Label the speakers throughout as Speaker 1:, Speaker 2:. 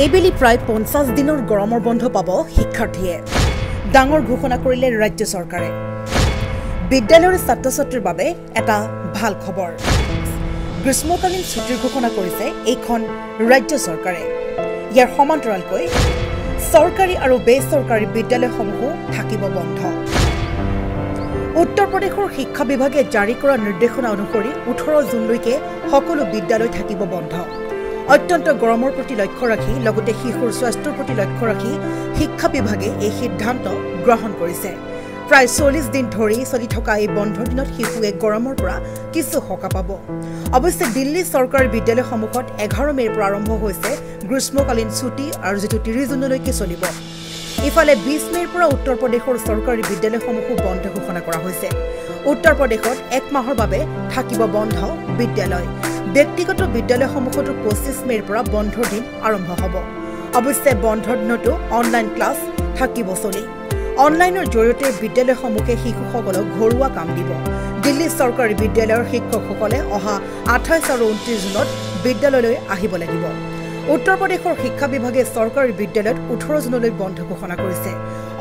Speaker 1: এইবেলি প্ৰায় 50 দিনৰ গৰমৰ বন্ধ পাব শিক্ষাৰ্থীয়ে ডাঙৰ ঘোষণা কৰিলে ৰাজ্য চৰকাৰে বিদ্যালয়ৰ ছাত্ৰ-ছাত্ৰীৰ বাবে এটা ভাল খবৰ গ্ৰীষ্মকালীন ছুটিৰ ঘোষণা কৰিছে এইখন ৰাজ্য চৰকাৰে ইয়াৰ সমান্তৰালকৈ চৰকাৰী আৰু বেচৰকাৰী বিদ্যালয়সমূহ থাকিব বন্ধ উত্তৰ প্ৰদেশৰ শিক্ষা বিভাগে জাৰি কৰা নিৰ্দেশনা অনুসৰি 18 জুনলৈকে সকলো বিদ্যালয় থাকিব বন্ধ অত্যন্ত গৰমৰ প্ৰতি লক্ষ্য ৰাখি লগতে শিশুৰ স্বাস্থ্যৰ প্ৰতি লক্ষ্য ৰাখি শিক্ষা বিভাগে এই সিদ্ধান্ত গ্ৰহণ কৰিছে প্ৰায় 40 দিন ধৰি চলি থকা এই বন্ধৰ দিনত শিশুৱে গৰমৰ পৰা কিছু সকা পাব অৱশ্যে দিল্লী চৰকাৰী বিদ্যালয়সমূহত 11 মেৰ পৰা আৰম্ভ হৈছে গ্ৰীষ্মকালীন ছুটি আৰু যেটো 30 জুনলৈকে চলিব ইফালে 20 মেৰ পৰা উত্তৰ প্ৰদেশৰ চৰকাৰী বিদ্যালয়সমূহ বন্ধ ঘোষণা কৰা হৈছে উত্তৰ প্ৰদেশত এক মাহৰ বাবে থাকিব বন্ধ বিদ্যালয় ব্যক্তিগত বিদ্যালয়সমূহতো 25 মেৰ পৰা বন্ধৰ দিন আৰম্ভ হ'ব অৱশ্যে বন্ধৰ দিনতো অনলাইন ক্লাছ থাকিব চলি অনলাইনৰ জৰিয়তে বিদ্যালয়সমূহে শিশুসকলক ঘৰুৱা কাম দিব দিল্লী চৰকাৰী বিদ্যালয়ৰ শিক্ষকসকলে অহা 28 আৰু 29 জুনত বিদ্যালয়লৈ আহিব লাগিব উত্তৰ প্ৰদেশৰ শিক্ষা বিভাগে চৰকাৰী বিদ্যালয়ত 18 জুনলৈ বন্ধ ঘোষণা কৰিছে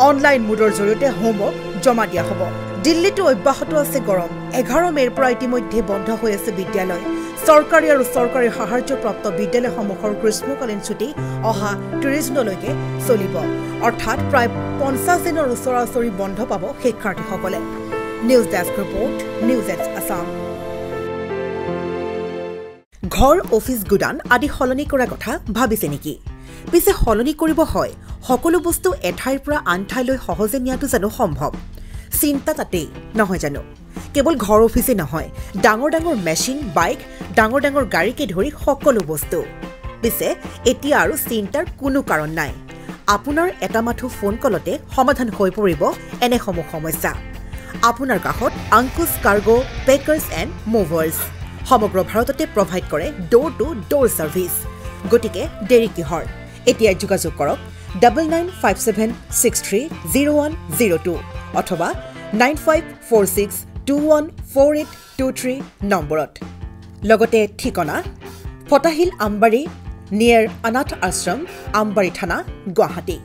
Speaker 1: অনলাইন মোডৰ জৰিয়তে হোমৱৰ্ক জমা দিয়া হ'ব দিল্লীতো অব্যাহত আছে গৰম 11 মেৰ পৰা ইতিমধ্যে বন্ধ হৈ আছে বিদ্যালয় চৰকাৰী আৰু চৰকাৰী সাহায্যপ্ৰাপ্ত বিদ্যালয়সমূহৰ গ্ৰীষ্মকালীন ছুটি অহা 30 জুনলৈকে চলিব অৰ্থাৎ প্ৰায় 50 দিনৰ ওচৰা-ওচৰি বন্ধ পাব শিক্ষাৰ্থীসকলে news desk report news at Assam ঘৰ অফিস গুদান আদি সলনি কৰা কথা ভাবিছে নেকি পিছে সলনি কৰিব হয় সকলো বস্তু এঠাইৰ পৰা আন ঠাইলৈ সহজে নিয়াটো জানো সম্ভৱ চিন্তা তাতেই নহয় জানো কেৱল ঘৰ অফিসে নহয় ডাঙৰ ডাঙৰ মেচিন বাইক ডাঙৰ ডাঙৰ গাড়ীকে ধৰি সকলো বস্তু পিছে এতিয়া আৰু চিন্তাৰ কোনো কাৰণ নাই আপোনাৰ এটা মাথো ফোন কলতে সমাধান হৈ পৰিব এনেসমূহ সমস্যা আপোনাৰ কাষত আংকুশ কাৰ্গো পেকাৰ্ছ এণ্ড মুভাৰ্ছ সমগ্ৰ ভাৰততে প্ৰভাইড কৰে ডোৰ টু ডোৰ সাৰ্ভিস গতিকে দেৰি কিহৰ এতিয়া যোগাযোগ কৰক 9957630102 অথবা 9546214823 নম্বৰত লগতে ঠিকনা ফটাহিল আমবাৰী নিয়াৰ অনাথ আশ্ৰম আমবাৰী থানা গুৱাহাটী